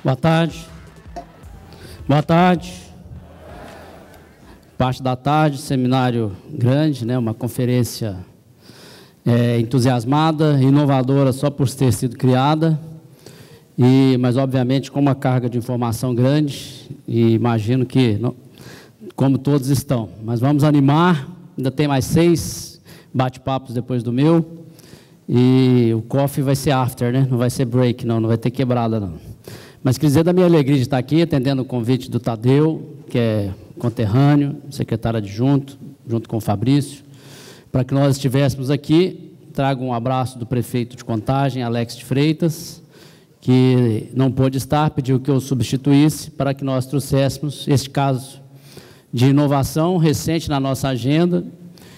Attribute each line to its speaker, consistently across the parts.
Speaker 1: Boa tarde. Boa tarde. Parte da tarde, seminário grande, né? Uma conferência entusiasmada, inovadora só por ter sido criada, mas obviamente com uma carga de informação grande, e imagino que, como todos estão, mas vamos animar, ainda tem mais 6 bate-papos depois do meu, e o coffee vai ser after, né? Não vai ser break, não vai ter quebrada, não. Mas queria dizer da minha alegria de estar aqui, atendendo o convite do Tadeu, que é conterrâneo, secretário adjunto, junto com o Fabrício, para que nós estivéssemos aqui. Trago um abraço do prefeito de Contagem, Alex de Freitas, que não pôde estar, pediu que eu substituísse, para que nós trouxéssemos este caso de inovação recente na nossa agenda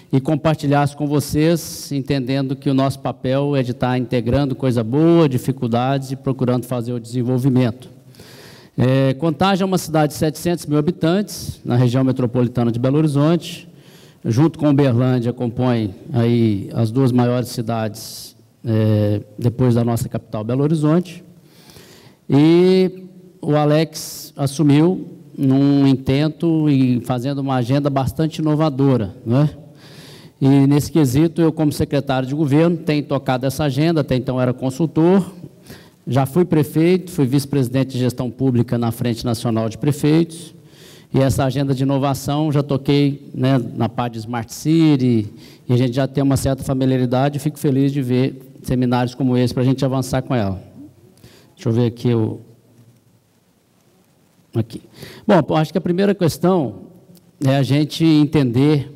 Speaker 1: e compartilhasse com vocês, entendendo que o nosso papel é de estar integrando coisa boa, dificuldades e procurando fazer o desenvolvimento. Contagem é uma cidade de 700 mil habitantes, na região metropolitana de Belo Horizonte, junto com Uberlândia, compõe aí as 2 maiores cidades depois da nossa capital, Belo Horizonte. E o Alex assumiu num intento e fazendo uma agenda bastante inovadora, não é? E, nesse quesito, eu, como secretário de governo, tenho tocado essa agenda, até então era consultor, já fui prefeito, fui vice-presidente de gestão pública na Frente Nacional de Prefeitos, e essa agenda de inovação já toquei, né, na parte de Smart City, e a gente já tem uma certa familiaridade, e fico feliz de ver seminários como esse para a gente avançar com ela. Deixa eu ver aqui aqui. Bom, acho que a primeira questão é a gente entender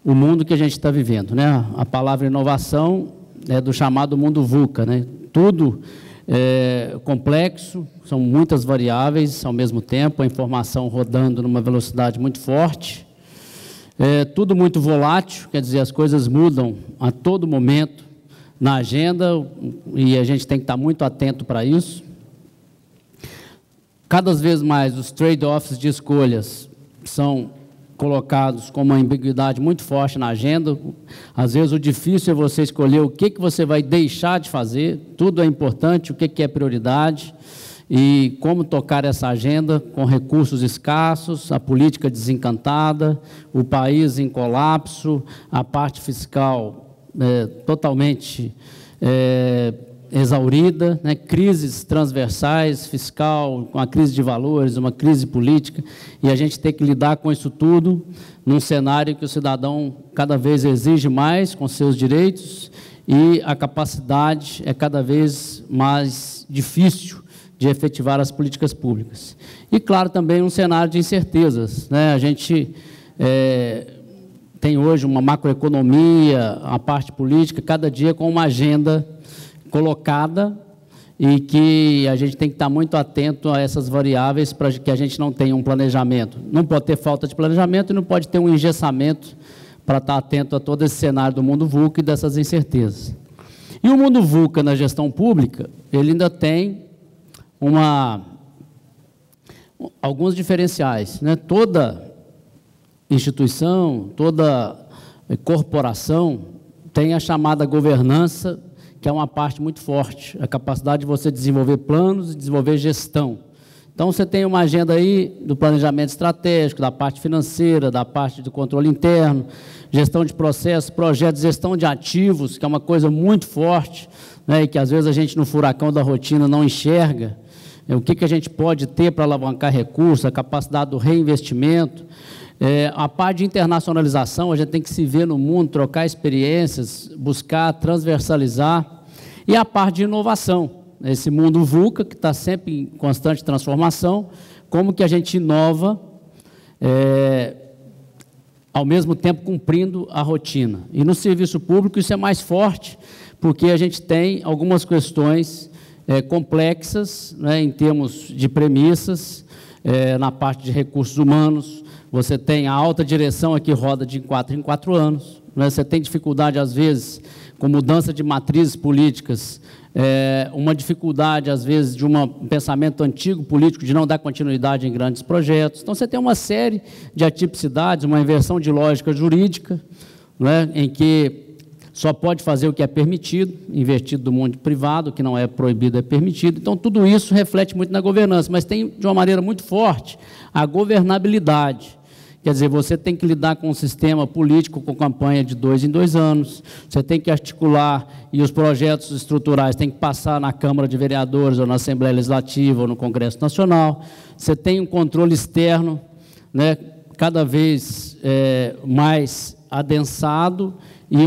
Speaker 1: o mundo que a gente está vivendo, né? A palavra inovação é do chamado mundo VUCA, né? Tudo é complexo, são muitas variáveis ao mesmo tempo, a informação rodando numa velocidade muito forte, tudo muito volátil, quer dizer, as coisas mudam a todo momento na agenda e a gente tem que estar muito atento para isso. Cada vez mais os trade-offs de escolhas são colocados com uma ambiguidade muito forte na agenda. Às vezes o difícil é você escolher o que você vai deixar de fazer, tudo é importante, o que é prioridade, e como tocar essa agenda com recursos escassos, a política desencantada, o país em colapso, a parte fiscal totalmente exaurida, né? Crises transversais, fiscal, com a crise de valores, uma crise política, e a gente tem que lidar com isso tudo num cenário que o cidadão cada vez exige mais com seus direitos e a capacidade é cada vez mais difícil de efetivar as políticas públicas. E, claro, também um cenário de incertezas, né? A gente tem hoje uma macroeconomia, a parte política, cada dia com uma agenda colocada e que a gente tem que estar muito atento a essas variáveis para que a gente não tenha um planejamento. Não pode ter falta de planejamento e não pode ter um engessamento para estar atento a todo esse cenário do mundo VUCA e dessas incertezas. E o mundo VUCA na gestão pública, ele ainda tem alguns diferenciais, né? Toda instituição, toda corporação tem a chamada governança, que é uma parte muito forte, a capacidade de você desenvolver planos e desenvolver gestão. Então, você tem uma agenda aí do planejamento estratégico, da parte financeira, da parte do controle interno, gestão de processos, projetos, gestão de ativos, que é uma coisa muito forte, né, e que às vezes a gente no furacão da rotina não enxerga, o que a gente pode ter para alavancar recursos, a capacidade do reinvestimento, a parte de internacionalização, a gente tem que se ver no mundo, trocar experiências, buscar transversalizar, e a parte de inovação, esse mundo VUCA, que está sempre em constante transformação, como que a gente inova, ao mesmo tempo cumprindo a rotina. E no serviço público isso é mais forte, porque a gente tem algumas questões complexas, né, em termos de premissas, na parte de recursos humanos. Você tem a alta direção aqui roda de 4 em 4 anos, né? Você tem dificuldade, às vezes, com mudança de matrizes políticas, uma dificuldade, às vezes, de um pensamento antigo político de não dar continuidade em grandes projetos. Então, você tem uma série de atipicidades, uma inversão de lógica jurídica, né, em que só pode fazer o que é permitido, investido do mundo privado, o que não é proibido é permitido. Então, tudo isso reflete muito na governança, mas tem, de uma maneira muito forte, a governabilidade. Quer dizer, você tem que lidar com um sistema político com campanha de 2 em 2 anos, você tem que articular, e os projetos estruturais têm que passar na Câmara de Vereadores, ou na Assembleia Legislativa, ou no Congresso Nacional. Você tem um controle externo, né, cada vez mais adensado, e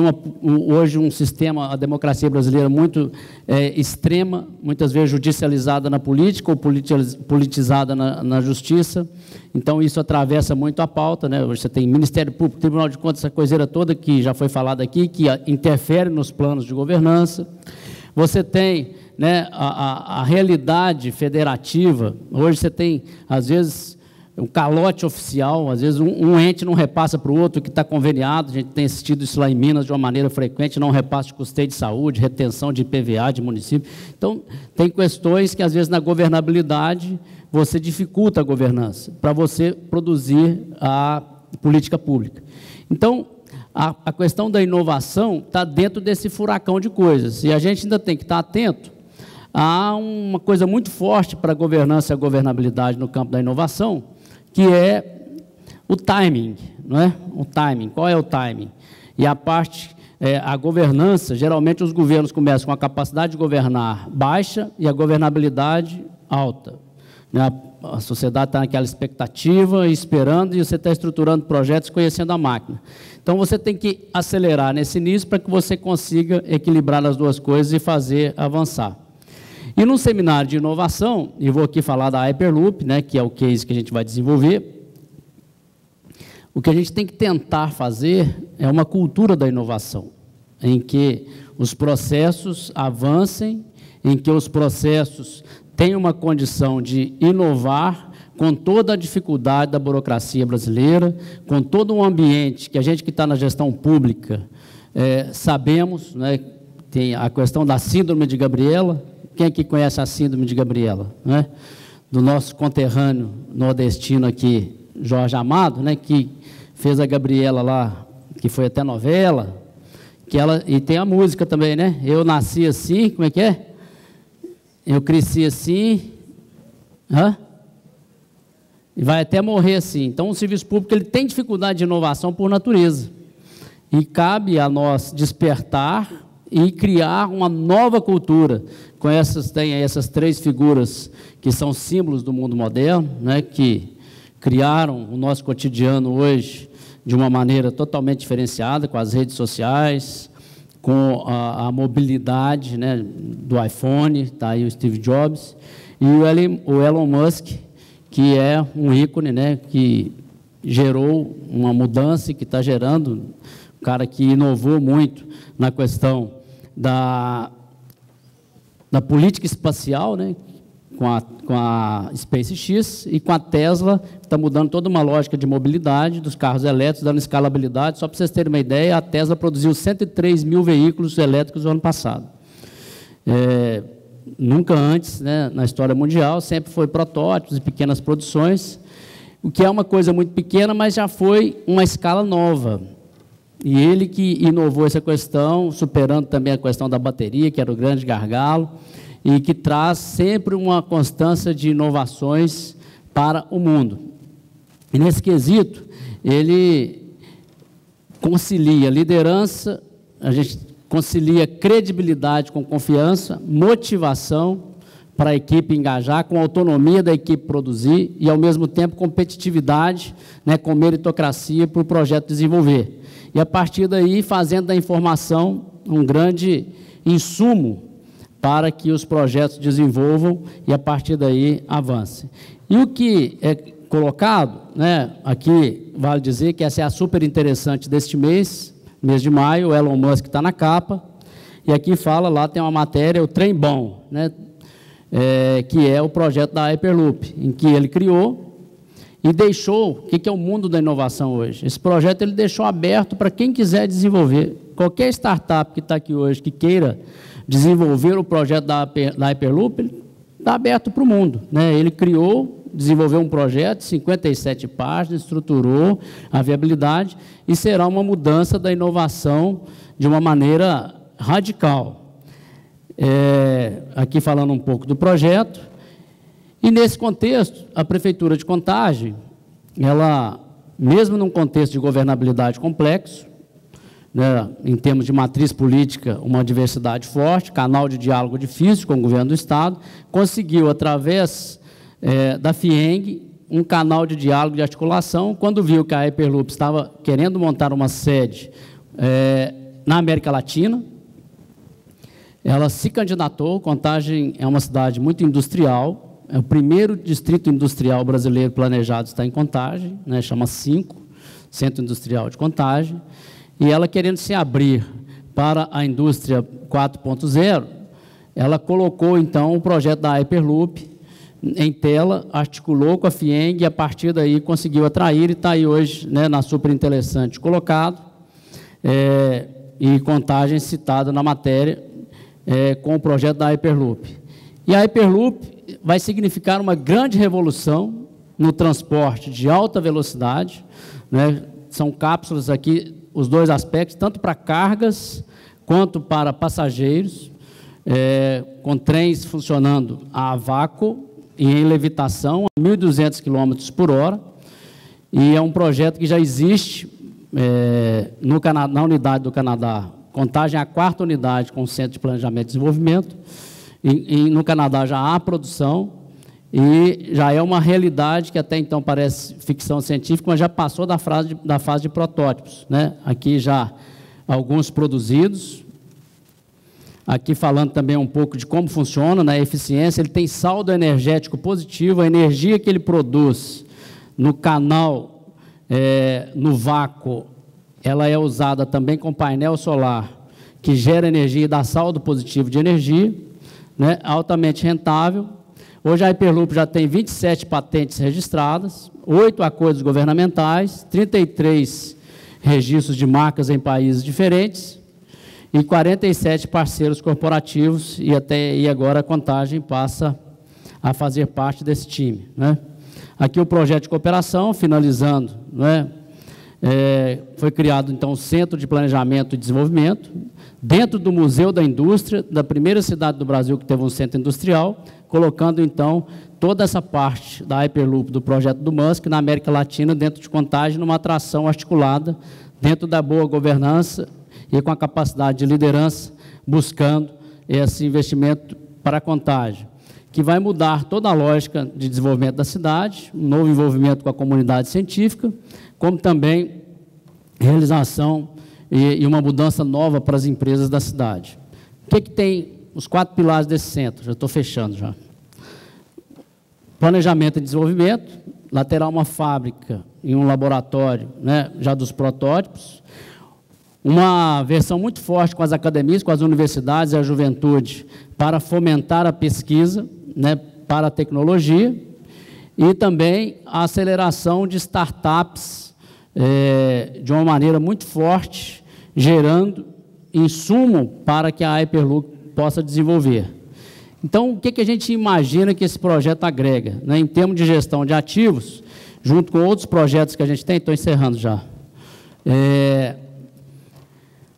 Speaker 1: hoje um sistema, a democracia brasileira muito extrema, muitas vezes judicializada na política ou politizada na justiça. Então, isso atravessa muito a pauta, né? Hoje você tem Ministério Público, Tribunal de Contas, essa coiseira toda que já foi falada aqui, que interfere nos planos de governança. Você tem, né, a realidade federativa. Hoje você tem, às vezes, um calote oficial, às vezes um ente não repassa para o outro que está conveniado. A gente tem assistido isso lá em Minas de uma maneira frequente, não repasse de custeio de saúde, retenção de IPVA de município. Então, tem questões que, às vezes, na governabilidade, você dificulta a governança para você produzir a política pública. Então, a questão da inovação está dentro desse furacão de coisas, e a gente ainda tem que estar atento a uma coisa muito forte para a governança e a governabilidade no campo da inovação, que é o timing, não é? O timing. Qual é o timing? E a parte, a governança, geralmente os governos começam com a capacidade de governar baixa e a governabilidade alta. A sociedade está naquela expectativa, esperando, e você está estruturando projetos conhecendo a máquina. Então, você tem que acelerar nesse início para que você consiga equilibrar as duas coisas e fazer avançar. E no seminário de inovação, e vou aqui falar da Hyperloop, né, que é o case que a gente vai desenvolver, o que a gente tem que tentar fazer é uma cultura da inovação, em que os processos avancem, em que os processos tenham uma condição de inovar com toda a dificuldade da burocracia brasileira, com todo um ambiente que a gente que está na gestão pública sabemos, né, tem a questão da síndrome de Gabriela. Quem aqui conhece a síndrome de Gabriela, né? Do nosso conterrâneo nordestino aqui, Jorge Amado, né? Que fez a Gabriela lá, que foi até novela, e tem a música também, né? Eu nasci assim, como é que é? Eu cresci assim, e vai até morrer assim. Então, o serviço público ele tem dificuldade de inovação por natureza, e cabe a nós despertar e criar uma nova cultura. Tem essas 3 figuras que são símbolos do mundo moderno, né, que criaram o nosso cotidiano hoje de uma maneira totalmente diferenciada, com as redes sociais, com a mobilidade, né, do iPhone, está aí o Steve Jobs, e o Elon Musk, que é um ícone, né, que gerou uma mudança e que está gerando, um cara que inovou muito na questão da política espacial, né, com a SpaceX, e com a Tesla, está mudando toda uma lógica de mobilidade dos carros elétricos, dando escalabilidade. Só para vocês terem uma ideia, a Tesla produziu 103 mil veículos elétricos no ano passado. Nunca antes, né, na história mundial, sempre foi protótipos e pequenas produções, o que é uma coisa muito pequena, mas já foi uma escala nova. E ele que inovou essa questão, superando também a questão da bateria, que era o grande gargalo, e que traz sempre uma constância de inovações para o mundo. E nesse quesito, ele concilia liderança, a gente concilia credibilidade com confiança, motivação para a equipe engajar, com autonomia da equipe produzir e, ao mesmo tempo, competitividade, né, com meritocracia para o projeto desenvolver. E, a partir daí, fazendo da informação um grande insumo para que os projetos desenvolvam e, a partir daí, avancem. E o que é colocado, né, aqui, vale dizer que essa é a super interessante deste mês de maio, o Elon Musk está na capa, e aqui fala, lá tem uma matéria, o Trem Bom, né, que é o projeto da Hyperloop, em que ele criou e deixou, o que é o mundo da inovação hoje? Esse projeto ele deixou aberto para quem quiser desenvolver. Qualquer startup que está aqui hoje, que queira desenvolver o projeto da Hyperloop, ele está aberto para o mundo, né? Ele criou desenvolveu um projeto de 57 páginas, estruturou a viabilidade e será uma mudança da inovação de uma maneira radical. Aqui falando um pouco do projeto. E, nesse contexto, a Prefeitura de Contagem, ela, mesmo num contexto de governabilidade complexo, né, em termos de matriz política, uma diversidade forte, canal de diálogo difícil com o governo do Estado, conseguiu, através da FIENG, um canal de diálogo de articulação, quando viu que a Hyperloop estava querendo montar uma sede na América Latina. Ela se candidatou. Contagem é uma cidade muito industrial, é o primeiro distrito industrial brasileiro planejado está em Contagem, né, chama 5, Centro Industrial de Contagem, e ela querendo se abrir para a indústria 4.0, ela colocou, então, o projeto da Hyperloop em tela, articulou com a FIENG e, a partir daí, conseguiu atrair e está aí hoje, né, na super interessante colocado, e Contagem citada na matéria, com o projeto da Hyperloop. E a Hyperloop vai significar uma grande revolução no transporte de alta velocidade, né? São cápsulas aqui, os dois aspectos, tanto para cargas quanto para passageiros, com trens funcionando a vácuo e em levitação a 1.200 km por hora, e é um projeto que já existe no Canadá, na unidade do Canadá. Contagem é a 4ª unidade com o Centro de Planejamento e Desenvolvimento, e no Canadá já há produção, e já é uma realidade que até então parece ficção científica, mas já passou da fase de protótipos, né? Aqui já alguns produzidos. Aqui falando também um pouco de como funciona, né? A eficiência, ele tem saldo energético positivo, a energia que ele produz no canal, no vácuo, ela é usada também com painel solar, que gera energia e dá saldo positivo de energia, né? Altamente rentável. Hoje a Hyperloop já tem 27 patentes registradas, 8 acordos governamentais, 33 registros de marcas em países diferentes e 47 parceiros corporativos, e agora a Contagem passa a fazer parte desse time, né? Aqui o projeto de cooperação, finalizando, né? Foi criado, então, o Centro de Planejamento e Desenvolvimento, dentro do Museu da Indústria, da primeira cidade do Brasil que teve um centro industrial, colocando, então, toda essa parte da Hyperloop, do projeto do Musk, na América Latina, dentro de Contagem, numa atração articulada, dentro da boa governança e com a capacidade de liderança, buscando esse investimento para a Contagem, que vai mudar toda a lógica de desenvolvimento da cidade, um novo envolvimento com a comunidade científica, como também realização e uma mudança nova para as empresas da cidade. O que tem os 4 pilares desse centro? Já estou fechando já. Planejamento e desenvolvimento, lá terá uma fábrica e um laboratório, né, já dos protótipos, uma versão muito forte com as academias, com as universidades e a juventude, para fomentar a pesquisa, né, para a tecnologia, e também a aceleração de startups de uma maneira muito forte, gerando insumo para que a Hyperloop possa desenvolver. Então, o que a gente imagina que esse projeto agrega, né, em termos de gestão de ativos, junto com outros projetos que a gente tem? Estou encerrando já.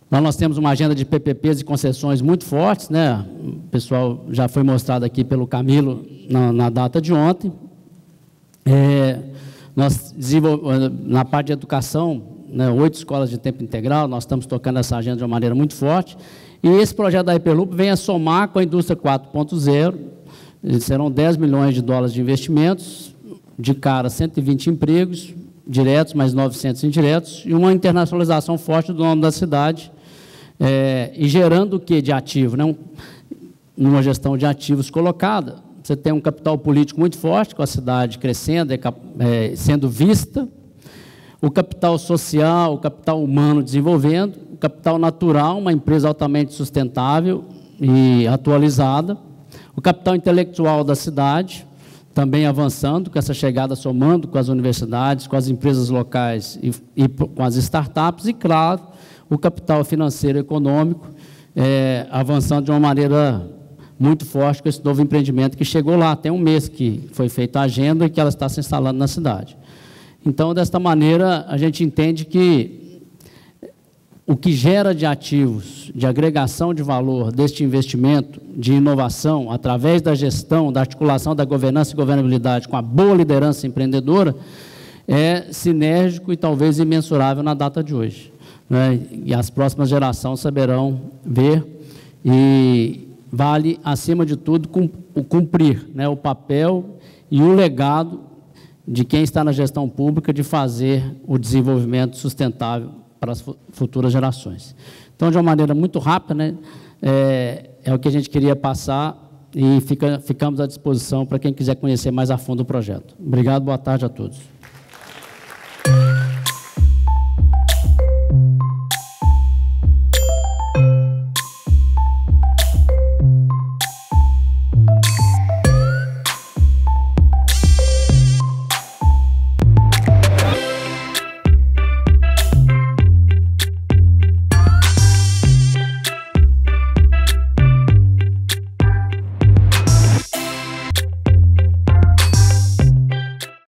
Speaker 1: Nós temos uma agenda de PPPs e concessões muito fortes, né? O pessoal já foi mostrado aqui pelo Camilo na data de ontem. Nós desenvolvemos, na parte de educação, né, 8 escolas de tempo integral, nós estamos tocando essa agenda de uma maneira muito forte, e esse projeto da Hyperloop vem a somar com a indústria 4.0, serão 10 milhões de dólares de investimentos, de cara 120 empregos diretos, mais 900 indiretos, e uma internacionalização forte do nome da cidade, e gerando o que de ativo? Né? Numa gestão de ativos colocada, você tem um capital político muito forte, com a cidade crescendo, sendo vista, o capital social, o capital humano desenvolvendo, o capital natural, uma empresa altamente sustentável e atualizada, o capital intelectual da cidade, também avançando, com essa chegada, somando com as universidades, com as empresas locais e com as startups, e, claro, o capital financeiro e econômico, avançando de uma maneira muito forte com esse novo empreendimento que chegou lá. Tem um mês que foi feita a agenda e que ela está se instalando na cidade. Então, desta maneira, a gente entende que o que gera de ativos, de agregação de valor deste investimento, de inovação, através da gestão, da articulação da governança e governabilidade com a boa liderança empreendedora, é sinérgico e talvez imensurável na data de hoje, né? E as próximas gerações saberão ver, e vale, acima de tudo, cumprir, né, o papel e o legado de quem está na gestão pública de fazer o desenvolvimento sustentável para as futuras gerações. Então, de uma maneira muito rápida, né, é o que a gente queria passar, e ficamos à disposição para quem quiser conhecer mais a fundo o projeto. Obrigado, boa tarde a todos.